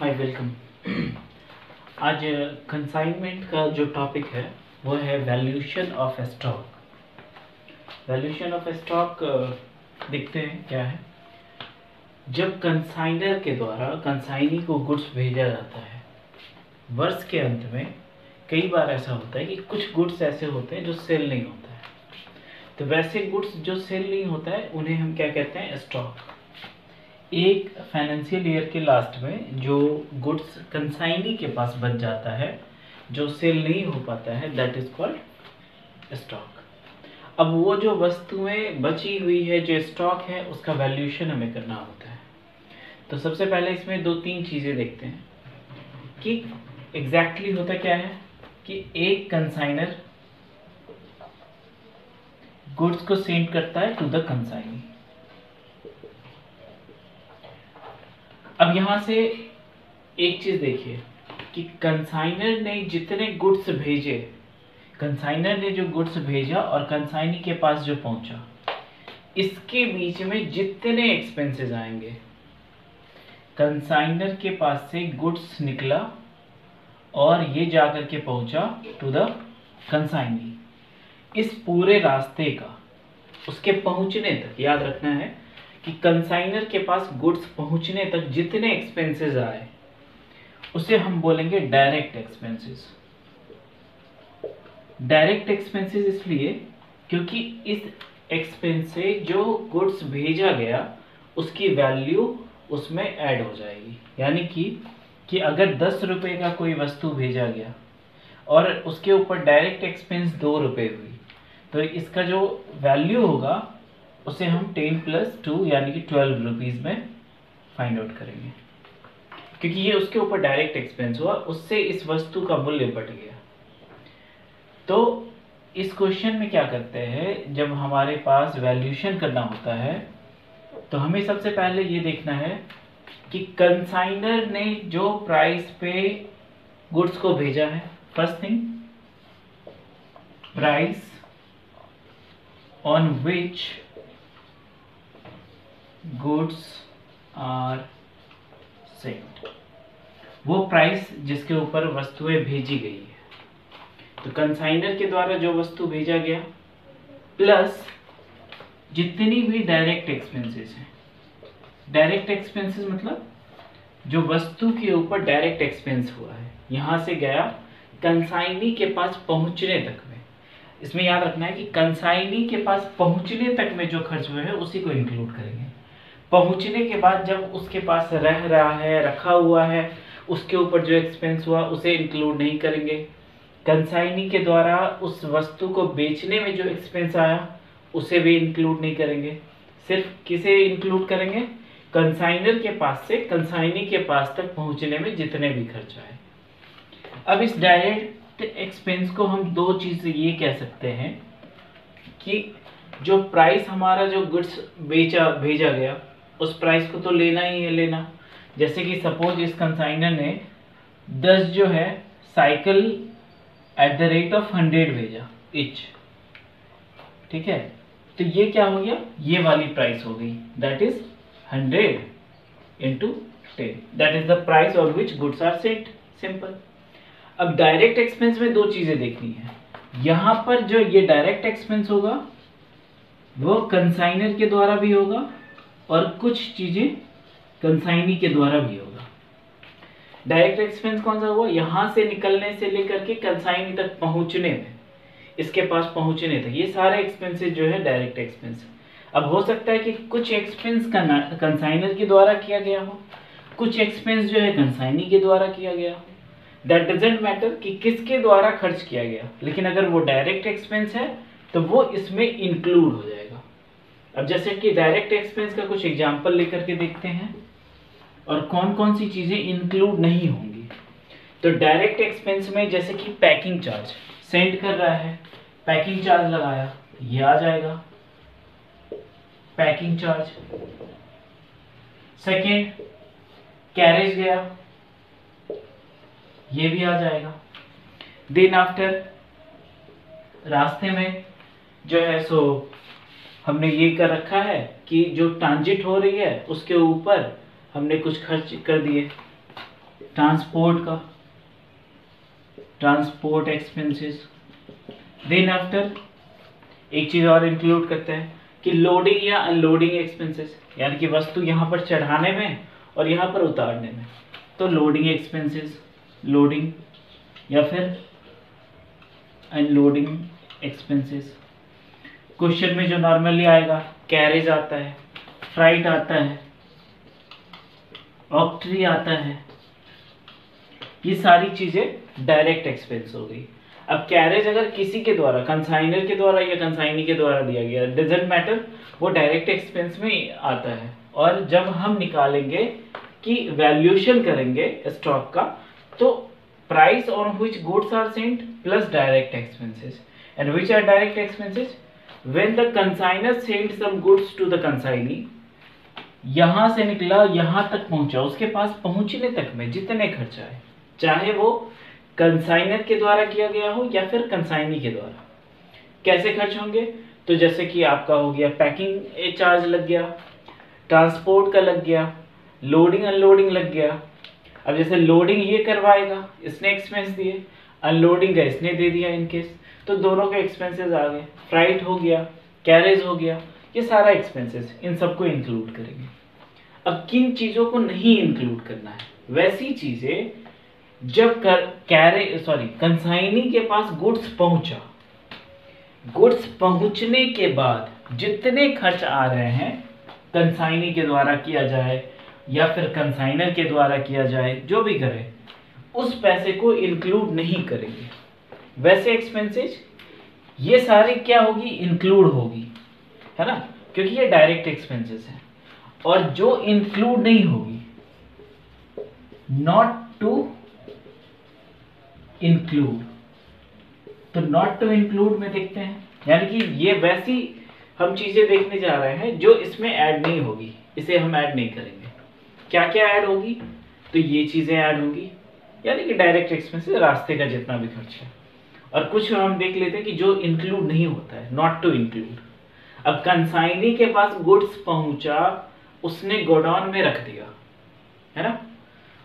Hi welcome. आज consignment का जो टॉपिक है वो है valuation of stock. Valuation of stock देखते हैं क्या है। जब कंसाइनर के द्वारा कंसाइनी को गुड्स भेजा जाता है, वर्ष के अंत में कई बार ऐसा होता है कि कुछ गुड्स ऐसे होते हैं जो सेल नहीं होता है। तो वैसे गुड्स जो सेल नहीं होता है उन्हें हम क्या कहते हैं? स्टॉक। एक फाइनेंशियल ईयर के लास्ट में जो गुड्स कंसाइनी के पास बच जाता है, जो सेल नहीं हो पाता है, दैट इज कॉल्ड स्टॉक। अब वो जो वस्तुएं बची हुई है, जो स्टॉक है, उसका वैल्यूएशन हमें करना होता है। तो सबसे पहले इसमें दो तीन चीजें देखते हैं कि एग्जैक्टली होता क्या है कि एक कंसाइनर गुड्स को सेंड करता है टू द कंसाइनी। अब यहां से एक चीज देखिए कि कंसाइनर ने जितने गुड्स भेजे, कंसाइनर ने जो गुड्स भेजा और कंसाइनी के पास जो पहुंचा, इसके बीच में जितने एक्सपेंसेस आएंगे, कंसाइनर के पास से गुड्स निकला और ये जाकर के पहुंचा टू द कंसाइनी, इस पूरे रास्ते का उसके पहुंचने तक याद रखना है कि कंसाइनर के पास गुड्स पहुंचने तक जितने एक्सपेंसेस आए उसे हम बोलेंगे डायरेक्ट एक्सपेंसेस। डायरेक्ट एक्सपेंसेस इसलिए क्योंकि इस एक्सपेंस से जो गुड्स भेजा गया उसकी वैल्यू उसमें ऐड हो जाएगी। यानी कि अगर 10 रुपए का कोई वस्तु भेजा गया और उसके ऊपर डायरेक्ट एक्सपेंस 2 रुपए हुई, तो इसका जो वैल्यू होगा उसे हम 10 + 2 यानी कि 12 रुपीज में फाइंड आउट करेंगे, क्योंकि ये उसके ऊपर डायरेक्ट एक्सपेंस हुआ, उससे इस वस्तु का मूल्य बढ़ गया। तो इस क्वेश्चन में क्या करते हैं, जब हमारे पास वैल्यूएशन करना होता है तो हमें सबसे पहले ये देखना है कि कंसाइनर ने जो प्राइस पे गुड्स को भेजा है, first thing price on which goods are sent, वो प्राइस जिसके ऊपर वस्तुएं भेजी गई है। तो कंसाइनर के द्वारा जो वस्तु भेजा गया प्लस जितनी भी डायरेक्ट एक्सपेंसेस हैं। डायरेक्ट एक्सपेंसेस मतलब जो वस्तु के ऊपर डायरेक्ट एक्सपेंस हुआ है, यहां से गया कंसाइनी के पास पहुंचने तक में। इसमें याद रखना है कि कंसाइनी के पास पहुंचने तक में जो खर्च हुए हैं उसी को इंक्लूड करेंगे। पहुंचने के बाद जब उसके पास रह रहा है, रखा हुआ है, उसके ऊपर जो एक्सपेंस हुआ उसे इंक्लूड नहीं करेंगे। कंसाइनी के द्वारा उस वस्तु को बेचने में जो एक्सपेंस आया उसे भी इंक्लूड नहीं करेंगे। सिर्फ किसे इंक्लूड करेंगे? कंसाइनर के पास से कंसाइनी के पास तक पहुंचने में जितने भी खर्च आए। अब इस डायरेक्ट एक्सपेंस को हम दो चीज से ये कह सकते हैं कि जो प्राइस हमारा जो गुड्स भेजा गया उस प्राइस को तो लेना ही है लेना। जैसे कि सपोज इस कंसाइनर ने 10 जो है cycle at the rate of 100 भेजा इच, ठीक है, तो ये क्या हो गया? ये वाली प्राइस हो गई, that is 100 × 10, that is the price on which goods are sent. Simple. अब डायरेक्ट एक्सपेंस में दो चीजें देखनी है। यहां पर जो ये डायरेक्ट एक्सपेंस होगा वो कंसाइनर के द्वारा भी होगा और कुछ चीजें कंसाइनी के द्वारा भी होगा। डायरेक्ट एक्सपेंस कौन सा हुआ? यहां से निकलने से लेकर के कंसाइनी तक पहुंचने में, इसके पास पहुंचने तक, ये सारे एक्सपेंसेस जो है डायरेक्ट एक्सपेंस। अब हो सकता है कि कुछ एक्सपेंस कंसाइनर के द्वारा किया गया हो, कुछ एक्सपेंस जो है कंसाइनी के द्वारा किया गया हो। दैट डजंट मैटर कि किसके द्वारा खर्च किया गया, लेकिन अगर वो डायरेक्ट एक्सपेंस है तो वो इसमें इंक्लूड हो जाएगा। अब जैसे कि डायरेक्ट एक्सपेंस का कुछ एग्जांपल लेकर के देखते हैं और कौन कौन सी चीजें इंक्लूड नहीं होंगी। तो डायरेक्ट एक्सपेंस में जैसे कि पैकिंग चार्ज, सेंड कर रहा है, पैकिंग चार्ज लगाया, ये आ जाएगा पैकिंग चार्ज। सेकेंड, कैरेज गया, ये भी आ जाएगा। देन आफ्टर रास्ते में जो है सो हमने ये कर रखा है कि जो ट्रांजिट हो रही है उसके ऊपर हमने कुछ खर्च कर दिए, ट्रांसपोर्ट का, ट्रांसपोर्ट एक्सपेंसेस। देन आफ्टर एक चीज और इंक्लूड करते हैं कि लोडिंग या अनलोडिंग एक्सपेंसेस, यानी कि वस्तु यहाँ पर चढ़ाने में और यहाँ पर उतारने में, तो लोडिंग एक्सपेंसेस, लोडिंग या फिर अनलोडिंग एक्सपेंसेस। क्वेश्चन में जो नॉर्मली आएगा, कैरेज आता है, फ्राइट आता है, ऑक्ट्री आता है, ये सारी चीजें डायरेक्ट एक्सपेंस हो गई। अब कैरेज अगर किसी के द्वारा, कंसाइनर के द्वारा या कंसाइनी के द्वारा दिया गया, डजंट मैटर, वो डायरेक्ट एक्सपेंस में आता है। और जब हम निकालेंगे कि वैल्यूएशन करेंगे स्टॉक का, तो price on which goods are sent plus direct expenses. And which are direct expenses? When the consignor sent some goods to the consignee, यहां से निकला यहां तक पहुंचा, उसके पास पहुंचने तक में जितने खर्चा है, चाहे वो कंसाइनर के द्वारा किया गया हो या फिर कंसाइनी के द्वारा, कैसे खर्च होंगे? तो जैसे कि आपका हो गया पैकिंग चार्ज लग गया, ट्रांसपोर्ट का लग गया, लोडिंग अनलोडिंग लग गया। अब जैसे लोडिंग ये करवाएगा, इसने एक्सपेंस दिए, अनलोडिंग का इसने दे दिया इनकेस, तो दोनों के एक्सपेंसेस आ गए। फ्राइट हो गया, कैरेज हो गया, ये सारा एक्सपेंसेस, इन सबको इंक्लूड करेंगे। अब किन चीजों को नहीं इंक्लूड करना है? वैसी चीजें जब कंसाइनी के पास गुड्स पहुंचा, गुड्स पहुंचने के बाद जितने खर्च आ रहे हैं, कंसाइनी के द्वारा किया जाए या फिर कंसाइनर के द्वारा किया जाए, जो भी करे, उस पैसे को इंक्लूड नहीं करेंगे। वैसे एक्सपेंसेस ये सारी क्या होगी? इंक्लूड होगी, है ना, क्योंकि ये डायरेक्ट एक्सपेंसेस है। और जो इंक्लूड नहीं होगी, नॉट टू इंक्लूड, तो नॉट टू इंक्लूड में देखते हैं, यानी कि ये वैसी हम चीजें देखने जा रहे हैं जो इसमें ऐड नहीं होगी, इसे हम ऐड नहीं करेंगे। क्या क्या ऐड होगी? तो ये चीजें ऐड होगी, यानी कि डायरेक्ट एक्सपेंसेस, रास्ते का जितना भी खर्च है। और कुछ हम देख लेते हैं कि जो इंक्लूड नहीं होता है, नॉट टू इंक्लूड। अब कंसाइनी के पास गुड्स पहुंचा, उसने गोडाउन में रख दिया, है ना,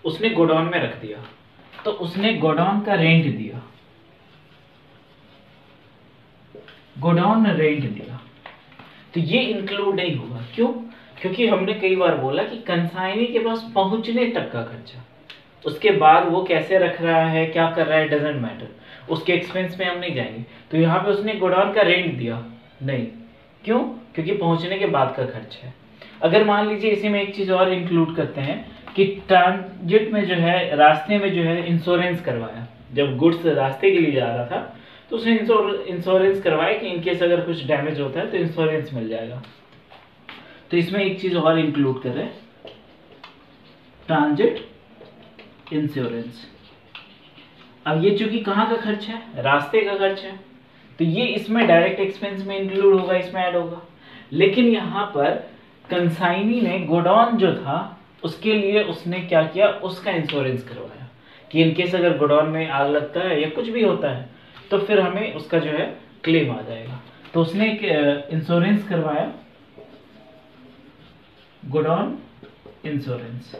उसने गोडाउन में रख दिया, तो उसने गोडाउन का रेंट दिया, गोडाउन रेंट दिया, तो ये इंक्लूड नहीं होगा। क्यों? क्योंकि हमने कई बार बोला कि कंसाइनी के पास पहुंचने तक का खर्चा, उसके बाद वो कैसे रख रहा है, क्या कर रहा है, डजंट मैटर, उसके एक्सपेंस में हम नहीं जाएंगे। तो यहाँ पे उसने गोडाउन का रेंट दिया नहीं, क्यों? क्योंकि पहुंचने के बाद का खर्च है। अगर मान लीजिए इसी में एक चीज और इंक्लूड करते हैं कि ट्रांजिट में जो है, रास्ते में जो है, इंश्योरेंस करवाया, जब गुड्स रास्ते के लिए जा रहा था तो उसने इंश्योरेंस करवाया कि इनकेस अगर कुछ डैमेज होता है तो इंश्योरेंस मिल जाएगा। तो इसमें एक चीज और इंक्लूड कर रहे हैं, ट्रांजिट इंश्योरेंस। अब ये चूंकि कहाँ का खर्च है? रास्ते का खर्च है, तो ये इसमें डायरेक्ट एक्सपेंस में इंक्लूड होगा, इसमें ऐड होगा। लेकिन यहाँ पर कंसाइनी ने गोडाउन जो था उसके लिए उसने क्या किया? उसका इंश्योरेंस करवाया कि इनकेस अगर गोडाउन में आग लगता है या कुछ भी होता है तो फिर हमें उसका जो है क्लेम आ जाएगा। तो उसने इंश्योरेंस करवाया, गोडाउन इंश्योरेंस।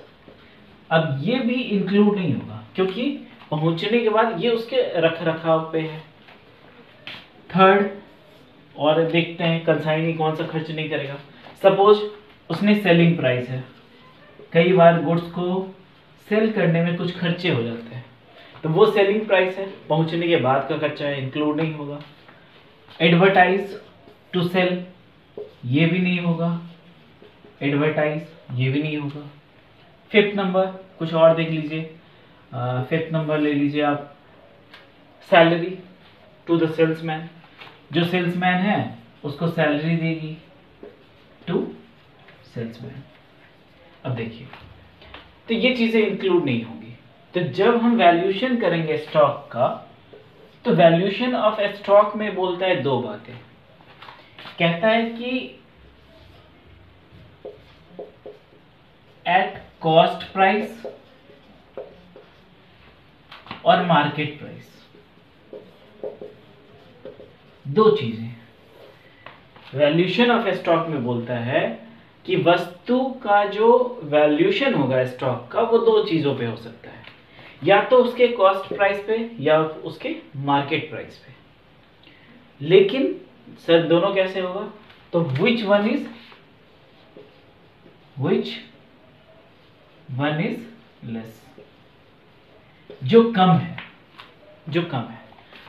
अब ये भी इंक्लूड नहीं होगा क्योंकि पहुंचने के बाद ये उसके रख रखाव पे है। थर्ड, और देखते हैं कंसाइनी कौन सा खर्च नहीं करेगा। सपोज उसने सेलिंग प्राइस है, कई बार गुड्स को सेल करने में कुछ खर्चे हो जाते हैं, तो वो सेलिंग प्राइस है, पहुंचने के बाद का खर्चा है, इंक्लूड नहीं होगा। एडवर्टाइज टू सेल, ये भी नहीं होगा, एडवर्टाइज ये भी नहीं होगा। फिफ्थ नंबर कुछ और देख लीजिए, फिफ्थ नंबर ले लीजिए आप, सैलरी टू द सेल्समैन, जो सेल्समैन है उसको सैलरी देगी टू सेल्समैन। अब देखिए, तो ये चीजें इंक्लूड नहीं होंगी। तो जब हम वैल्यूएशन करेंगे स्टॉक का, तो वैल्यूएशन ऑफ स्टॉक में बोलता है दो बातें। कहता है कि एट कॉस्ट प्राइस और मार्केट प्राइस, दो चीजें। वैल्यूएशन ऑफ स्टॉक में बोलता है कि वस्तु का जो वैल्यूएशन होगा स्टॉक का, वो दो चीजों पे हो सकता है। या तो उसके कॉस्ट प्राइस पे या उसके मार्केट प्राइस पे। लेकिन सर दोनों कैसे होगा? तो विच वन इज लेस, जो कम है, जो कम है।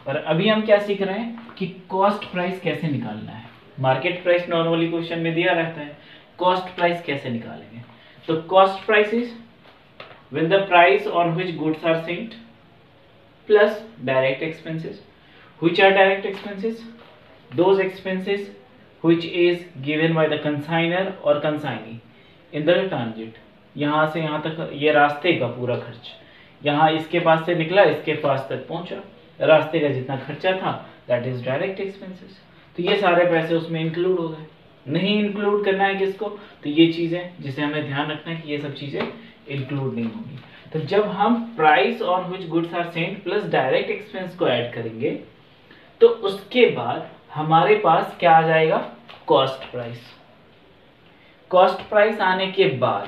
और अभी हम क्या सीख रहे हैं कि कॉस्ट प्राइस कैसे निकालना है। मार्केट प्राइस नॉर्मली क्वेश्चन में दिया रहता है, कॉस्ट प्राइस कैसे निकालेंगे? तो cost price is when the price on which goods are sent plus direct expenses. Which are direct expenses? Those expenses which is given by the consignor or consignee in the transit. यहाँ से यहाँ तक ये रास्ते का पूरा खर्च, यहाँ इसके पास से निकला इसके पास तक पहुंचा, रास्ते का जितना खर्चा था दैट इज डायरेक्ट एक्सपेंसेस। तो ये सारे पैसे उसमें इंक्लूड हो गए। नहीं इंक्लूड करना है किसको? तो ये चीज़ें जिसे हमें ध्यान रखना है कि ये सब चीज़ें इंक्लूड नहीं होगी। तो जब हम price on which goods are sent plus direct expense को ऐड करेंगे तो उसके बाद हमारे पास क्या आ जाएगा? Cost price. कॉस्ट प्राइस आने के बाद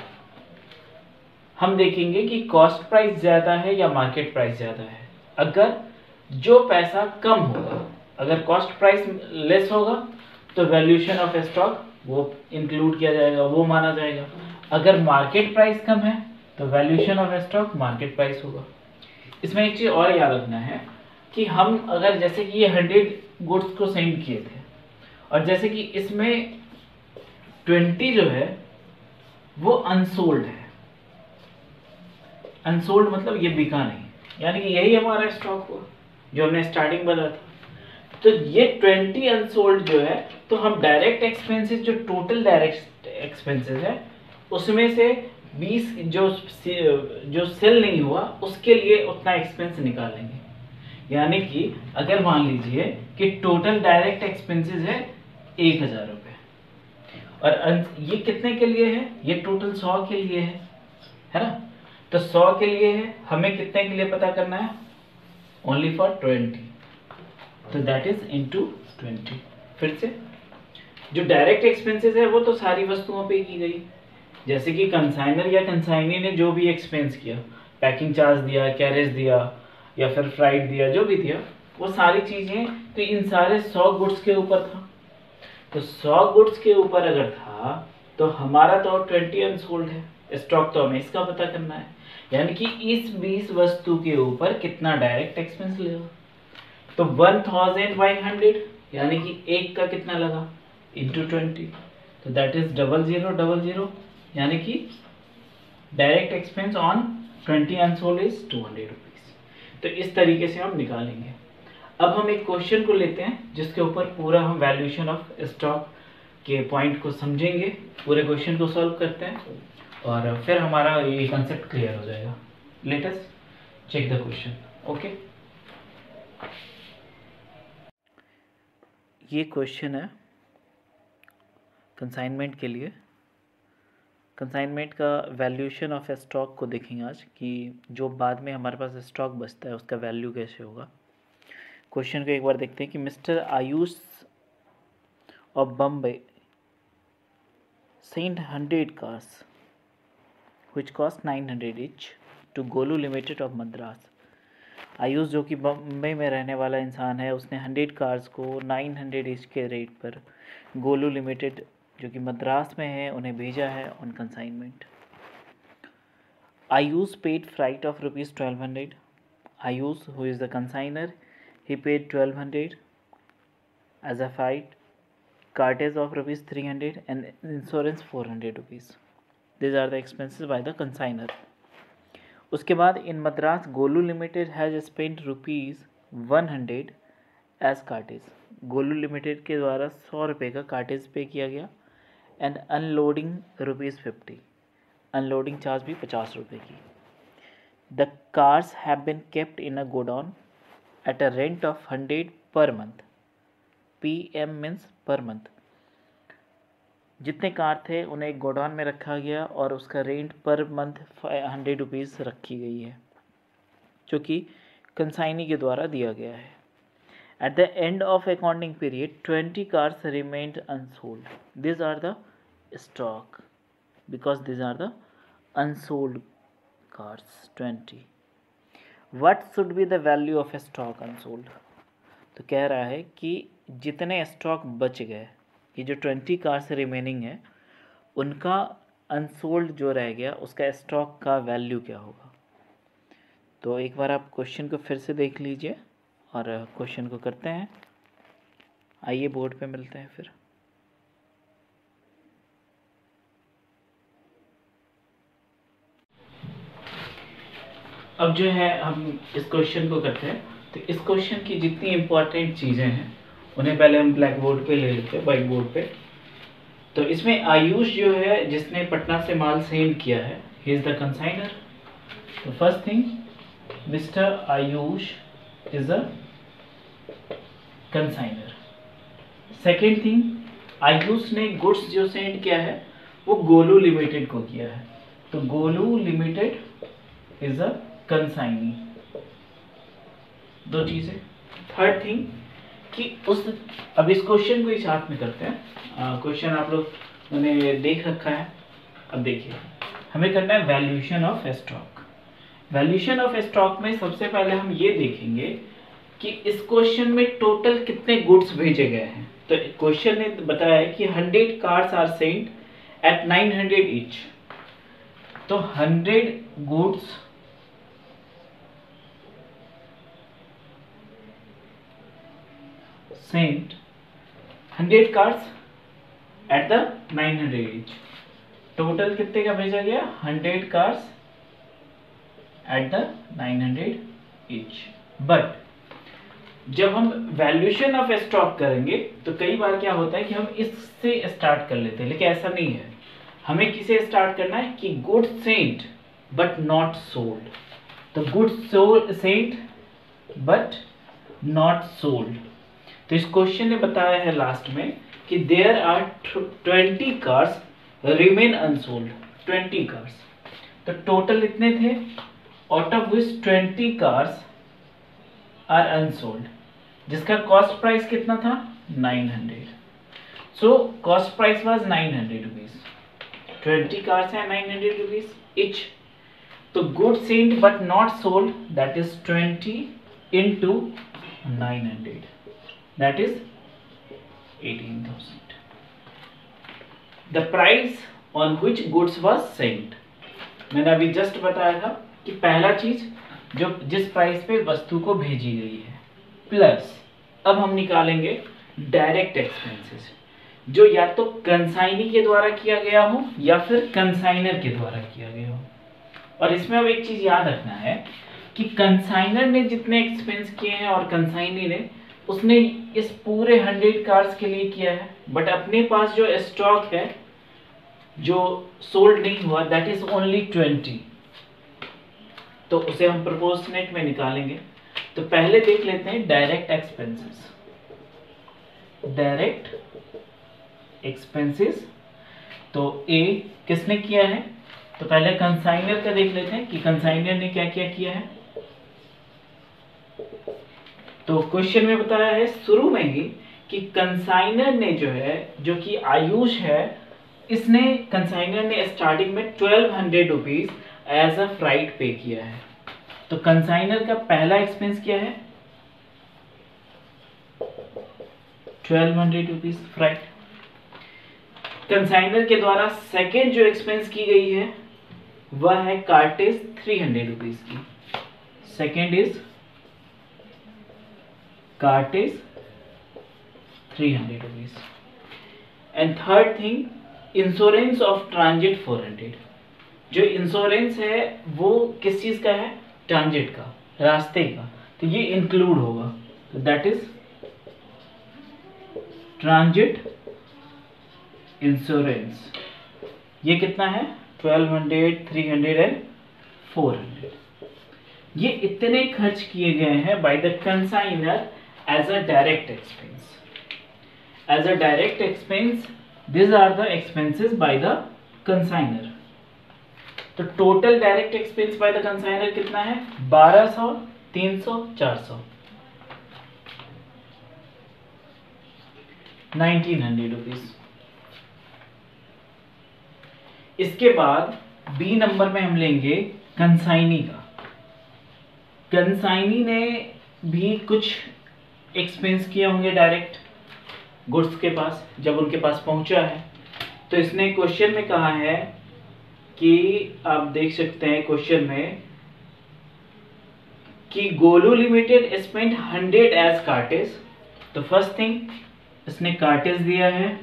हम देखेंगे कि कॉस्ट प्राइस ज्यादा है या मार्केट प्राइस ज्यादा है। अगर जो पैसा कम होगा, अगर कॉस्ट प्राइस लेस होगा तो वैल्यूएशन ऑफ स्टॉक वो इंक्लूड किया जाएगा, वो माना जाएगा। अगर मार्केट प्राइस कम है तो valuation of stock market price होगा। इसमें एक चीज और याद रखना है कि हम अगर जैसे कि ये 100 गुड्स को सेंड किए थे और जैसे कि इसमें 20 जो है वो अनसोल्ड है। अनसोल्ड मतलब ये बिका नहीं, यानी कि यही हमारा स्टॉक हुआ जो हमने स्टार्टिंग बताया था। तो ये 20 अनसोल्ड जो है तो हम डायरेक्ट एक्सपेंसेस, जो टोटल डायरेक्ट एक्सपेंसेस है उसमें से 20 जो सेल नहीं हुआ उसके लिए उतना एक्सपेंस निकालेंगे। यानी कि अगर मान लीजिए कि टोटल डायरेक्ट एक्सपेंसेस है 1000 रुपये और ये कितने के लिए है? ये टोटल 100 के लिए है ना? तो 100 के लिए है, हमें कितने के लिए पता करना है? ओनली फॉर 20, तो दैट इज इनटू 20। फिर से जो डायरेक्ट एक्सपेंसेस है वो तो सारी वस्तुओं पे की गई, जैसे कि कंसाइनर या कंसाइनी ने जो भी एक्सपेंस किया, पैकिंग चार्ज दिया, कैरेज दिया या फिर फ्राइट दिया, जो भी दिया वो सारी चीजें तो इन सारे 100 गुड्स के ऊपर था। तो 100 गुड्स के ऊपर अगर था तो हमारा तो 20 अनसोल्ड है, स्टॉक तो हमें इसका पता करना है। यानी कि इस 20 वस्तु के ऊपर कितना डायरेक्ट एक्सपेंस लेगा? तो 1000 बाई 100 यानी कि एक का कितना लगा? इंटू 20, तो दैट इज 0000, यानी कि direct expense on 20 unsold is 200 rupees. तो इस तरीके से हम निकालेंगे। अब हम एक क्वेश्चन को लेते हैं जिसके ऊपर पूरा हम वैल्यूएशन ऑफ स्टॉक के पॉइंट को समझेंगे, पूरे क्वेश्चन को सॉल्व करते हैं और फिर हमारा ये कंसेप्ट क्लियर हो जाएगा। Let us check the question. Okay, ये क्वेश्चन है कंसाइनमेंट के लिए। कंसाइनमेंट का वैल्यूएशन ऑफ स्टॉक को देखेंगे आज कि जो बाद में हमारे पास स्टॉक बचता है उसका वैल्यू कैसे होगा। क्वेश्चन को एक बार देखते हैं कि mister Ayush of Bombay send 100 cars which cost 900 each to Golu limited of Madras. Ayush जो कि बम्बई में रहने वाला इंसान है, उसने 100 कार्स को 900 ईच के रेट पर गोलू लिमिटेड जो कि मद्रास में है उन्हें भेजा है on consignment. Ayush paid freight of ₹1200। Ayush who is the consignor, he paid 1200 as a freight, cartage of ₹300 and insurance 400 rupees. These are the expenses by the consigner. उसके बाद in Madras Golu limited has spend ₹100 as cartage. Golu limited के द्वारा 100 रुपये का cartridge पे किया गया and unloading ₹50, unloading charge भी 50 रुपये की। The cars have been kept in a godown at a rent of 100 per month. PM means per month. जितने कार थे उन्हें एक गोडाउन में रखा गया और उसका रेंट पर मंथ 100 रुपीज़ रखी गई है जो कि कंसाइनी के द्वारा दिया गया है। At the end of accounting period 20 cars remained unsold. This are the stock because this are the unsold cars 20। What should be the value of a stock unsold. तो कह रहा है कि जितने स्टॉक बच गए, ये जो 20 कार्स रिमेनिंग है, उनका अनसोल्ड जो रह गया उसका स्टॉक का वैल्यू क्या होगा। तो एक बार आप क्वेश्चन को फिर से देख लीजिए और क्वेश्चन को करते हैं। आइए बोर्ड पे मिलते हैं फिर। अब जो है हम इस क्वेश्चन को करते हैं। तो इस क्वेश्चन की जितनी इम्पोर्टेंट चीज़ें हैं उन्हें पहले हम ब्लैक बोर्ड पे ले लेते हैं, व्हाइट बोर्ड पे। तो इसमें आयुष जो है जिसने पटना से माल सेंड किया है, ही इज द कंसाइनर। तो first thing, mister Ayush is a consignor. Second thing, Ayush ने गुड्स जो सेंड किया है वो गोलू लिमिटेड को किया है, तो Golu limited is a consignee. दो चीजें। थर्ड थिंग कि उस, अब इस क्वेश्चन को ही साथ में करते हैं। क्वेश्चन आप लोग ने देख रखा है। अब देखिए, हमें करना है valuation of stock. Valuation of stock में सबसे पहले हम ये देखेंगे कि इस क्वेश्चन में टोटल कितने गुड्स भेजे गए हैं। तो क्वेश्चन ने बताया है कि 100 cars are sent at 900 each. तो 100 goods sent, 100 cars at the 900 each. Total कितने का भेजा गया? 100 cars at the 900 each. But जब हम वैल्यूएशन ऑफ स्टॉक करेंगे तो कई बार क्या होता है कि हम इससे स्टार्ट कर लेते हैं, लेकिन ऐसा नहीं है। हमें किसे स्टार्ट करना है कि goods sent but not sold. तो goods sent but not sold. तो इस क्वेश्चन ने बताया है लास्ट में कि there are 20 cars remain unsold. 20 cars, तो टोटल इतने थे, out of which 20 cars are unsold, जिसका कॉस्ट प्राइस कितना था? 900। So cost price was 900 rupees. 20 cars है 900 रुपीज इच। तो good sent but not sold, that is 20 into 900, that is 18,000. The price on which goods was sent, मैंने अभी just बताया था कि पहला चीज जो जिस प्राइस पे वस्तु को भेजी गई है, प्लस अब हम निकालेंगे डायरेक्ट एक्सपेंसेस, जो या तो कंसाइनी के द्वारा किया गया हो या फिर कंसाइनर के द्वारा किया गया हो। और इसमें अब एक चीज याद रखना है कि कंसाइनर ने जितने एक्सपेंस किए हैं और कंसाइनी ने, उसने इस पूरे 100 कार्स के लिए किया है, बट अपने पास जो स्टॉक है जो सोल्ड नहीं हुआ, दैट इज ओनली 20। तो उसे हम प्रोपोर्शनेट में निकालेंगे। तो पहले देख लेते हैं डायरेक्ट एक्सपेंसेस। डायरेक्ट एक्सपेंसेस, तो ए किसने किया है? तो पहले कंसाइनर का देख लेते हैं कि कंसाइनर ने क्या क्या किया है। तो क्वेश्चन में बताया है शुरू में ही कि कंसाइनर ने जो है, जो कि आयुष है, इसने कंसाइनर ने स्टार्टिंग में 1200 रुपीज एज अ फ्राइट पे किया है। तो कंसाइनर का पहला एक्सपेंस क्या है? 1200 रुपीज फ्राइट। कंसाइनर के द्वारा सेकेंड जो एक्सपेंस की गई है वह है कार्टेज 300 रुपीज की। Second is cartage 300 rupees. And third thing, insurance of transit 400। जो इंश्योरेंस है वो किस चीज का है? ट्रांजिट का, रास्ते का, तो ये इंक्लूड होगा। तो दैट इज ट्रांजिट इंश्योरेंस। ये कितना है? 1200, 300 एंड 400। ये इतने खर्च किए गए हैं by the consignor as a direct expense. As a direct expense, these are the expenses by the consignor। तो total direct expense by the consignor कितना है? 1200, 300, 400, 1900 रुपीज। इसके बाद बी नंबर में हम लेंगे कंसाइनी का। कंसाइनी ने भी कुछ एक्सपेंस किए होंगे डायरेक्ट गुड्स के पास जब उनके पास पहुंचा है। तो इसने क्वेश्चन में कहा है कि आप देख सकते हैं क्वेश्चन में कि Golu limited spend 100 as cartage. तो फर्स्ट थिंग इसने कार्टेज दिया है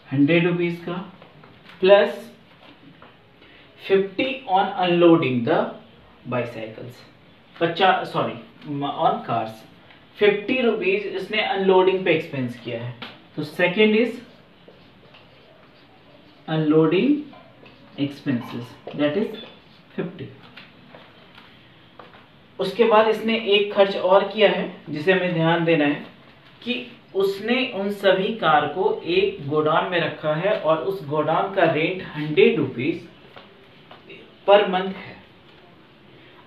100 रुपीज का, plus 50 on unloading the bicycles, 50 on cars, 50 rupees इसने अनलोडिंग पे एक्सपेंस किया है। तो second is unloading expenses that is 50। उसके बाद इसने एक खर्च और किया है जिसे हमें ध्यान देना है कि उसने उन सभी कार को एक गोडाउन में रखा है और उस गोडाउन का रेंट 100 रुपीज पर मंथ है।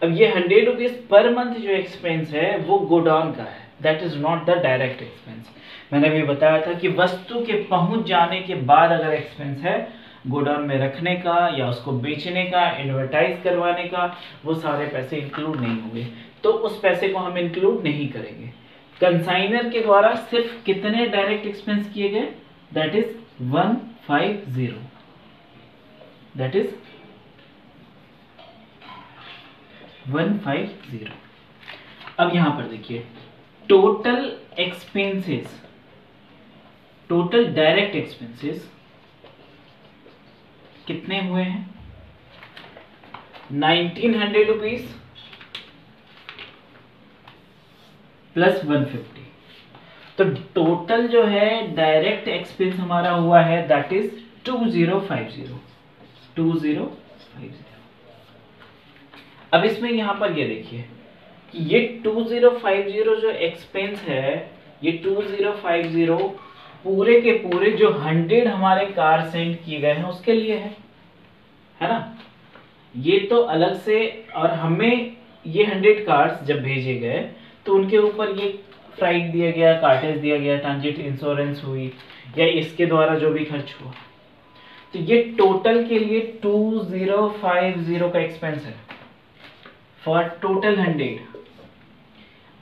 अब ये 100 रुपीज पर मंथ जो एक्सपेंस है वो गोडाउन का है, that is not the direct expense. मैंने भी बताया था कि वस्तु के पहुंच जाने के बाद अगर एक्सपेंस है गोडाउन में रखने का या उसको बेचने का, एडवर्टाइज करवाने का, वो सारे पैसे इंक्लूड नहीं होंगे, तो उस पैसे को हम इंक्लूड नहीं करेंगे। कंसाइनर के द्वारा सिर्फ कितने डायरेक्ट एक्सपेंस किए गए, दैट इज 150, दैट इज 150। अब यहां पर देखिए total expenses, total direct expenses कितने हुए हैं, 1900 रुपीज प्लस 150। तो टोटल जो है डायरेक्ट एक्सपेंस हमारा हुआ है दैट इज 2050। अब इसमें यहां पर ये देखिए कि ये 2050 जो एक्सपेंस है, ये 2050 पूरे के पूरे जो 100 हमारे कार सेंड किए गए हैं उसके लिए है ना। ये तो अलग से, और हमें ये 100 कार्स जब भेजे गए तो उनके ऊपर ये फ्राइट दिया गया, कार्टेज दिया गया, ट्रांजिट इंश्योरेंस हुई या इसके द्वारा जो भी खर्च हुआ, तो ये टोटल के लिए 2050 का एक्सपेंस है फॉर टोटल 100।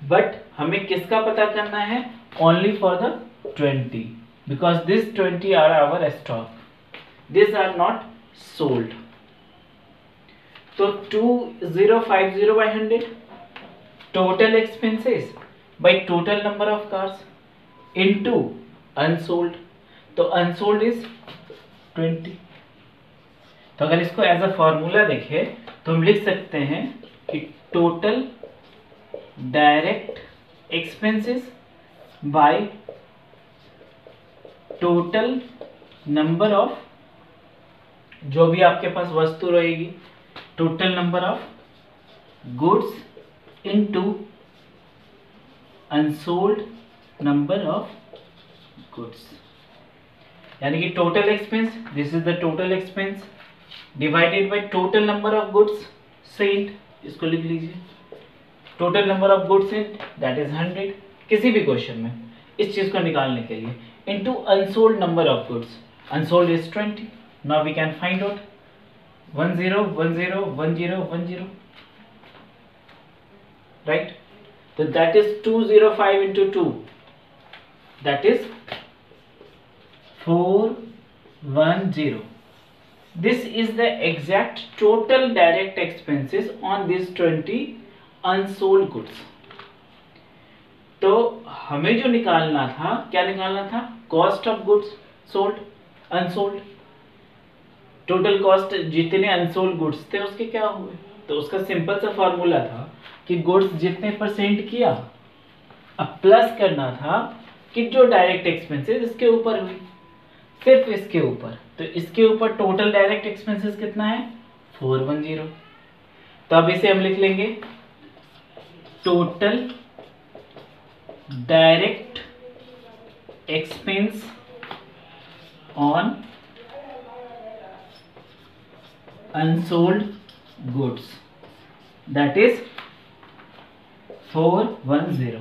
बट हमें किसका पता करना है, only for the 20 because this 20 are our stock, these are not sold। तो 2050 by 100 total expenses by total number of cars into unsold, तो unsold is 20। तो अगर इसको एज अ फॉर्मूला देखें तो हम लिख सकते हैं कि total direct expenses by total number of, जो भी आपके पास वस्तु रहेगी, total number of goods into unsold number of goods, यानी कि total expense, this is the total expense divided by total number of goods sailed, इसको लिख लीजिए, total number of goods sailed that is 100 किसी भी क्वेश्चन में इस चीज को निकालने के लिए, into unsold number of goods, unsold is 20। now we can find out 10 10 10 10, right? so that is 205 into 2, that is 410। this is the exact total direct expenses on these 20 unsold goods। तो हमें जो निकालना था, क्या निकालना था, cost of goods sold unsold, total cost जितने unsold goods थे उसके क्या हुए। तो उसका सिंपल सा फॉर्मूला था कि गुड्स जितने परसेंट किया, अब प्लस करना था कि जो डायरेक्ट एक्सपेंसेस इसके ऊपर हुई, सिर्फ इसके ऊपर, तो इसके ऊपर टोटल डायरेक्ट एक्सपेंसेस कितना है 410। तो अब इसे हम लिख लेंगे total direct expense on unsold goods that is 410।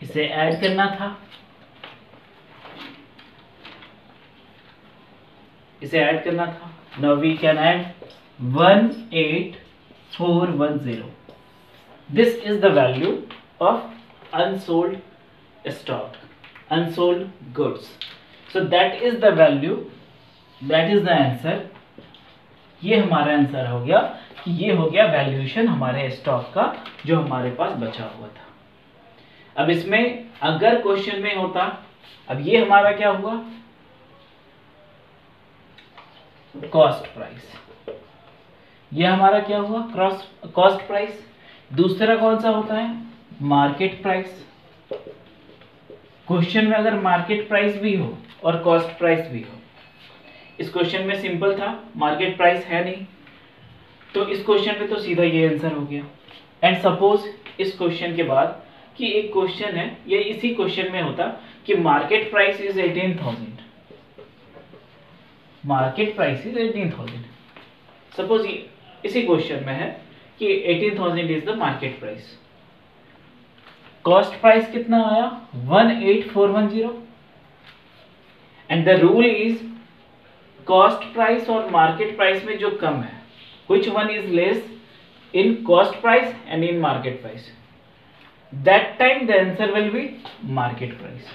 इसे ऐड करना था, इसे ऐड करना था। Now we can add 18 18,410. This is the value of unsold stock, unsold goods. So that is the value, that is the answer. ये हमारा answer हो गया कि ये हो गया वैल्यूएशन हमारे स्टॉक का जो हमारे पास बचा हुआ था। अब इसमें अगर क्वेश्चन में होता, अब ये हमारा क्या हुआ, कॉस्ट प्राइस, ये हमारा क्या हुआ, कॉस्ट प्राइस। दूसरा कौन सा होता है, मार्केट प्राइस। क्वेश्चन में अगर मार्केट प्राइस भी हो और कॉस्ट प्राइस भी हो, इस क्वेश्चन में सिंपल था, मार्केट प्राइस है नहीं, तो इस क्वेश्चन में तो सीधा ये आंसर हो गया। एंड सपोज इस क्वेश्चन के बाद कि एक क्वेश्चन है, ये इसी क्वेश्चन में होता कि market price is 18,000, market price is 18,000, suppose इसी क्वेश्चन में है कि 18,000 is the market price, cost price कितना आया 18,410, and the rule is cost price और मार्केट प्राइस में जो कम है, which one is less in cost price and in market price, that time the answer will be market price,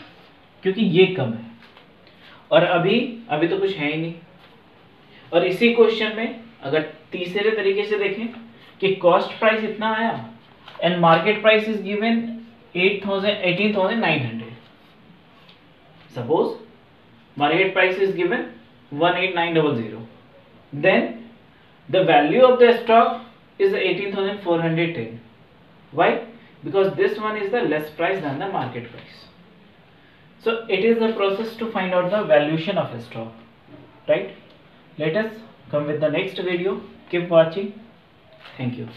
क्योंकि ये कम है और अभी तो कुछ है ही नहीं। और इसी क्वेश्चन में अगर तीसरे तरीके से देखें कि कॉस्ट प्राइस इतना आया and market price is given 18,900, suppose market price is given 18,900, then the value of the stock is 18,410. Why? Because this one is the less price than the market price. So it is a process to find out the valuation of a stock, right? Let us come with the next video. Keep watching. Thank you.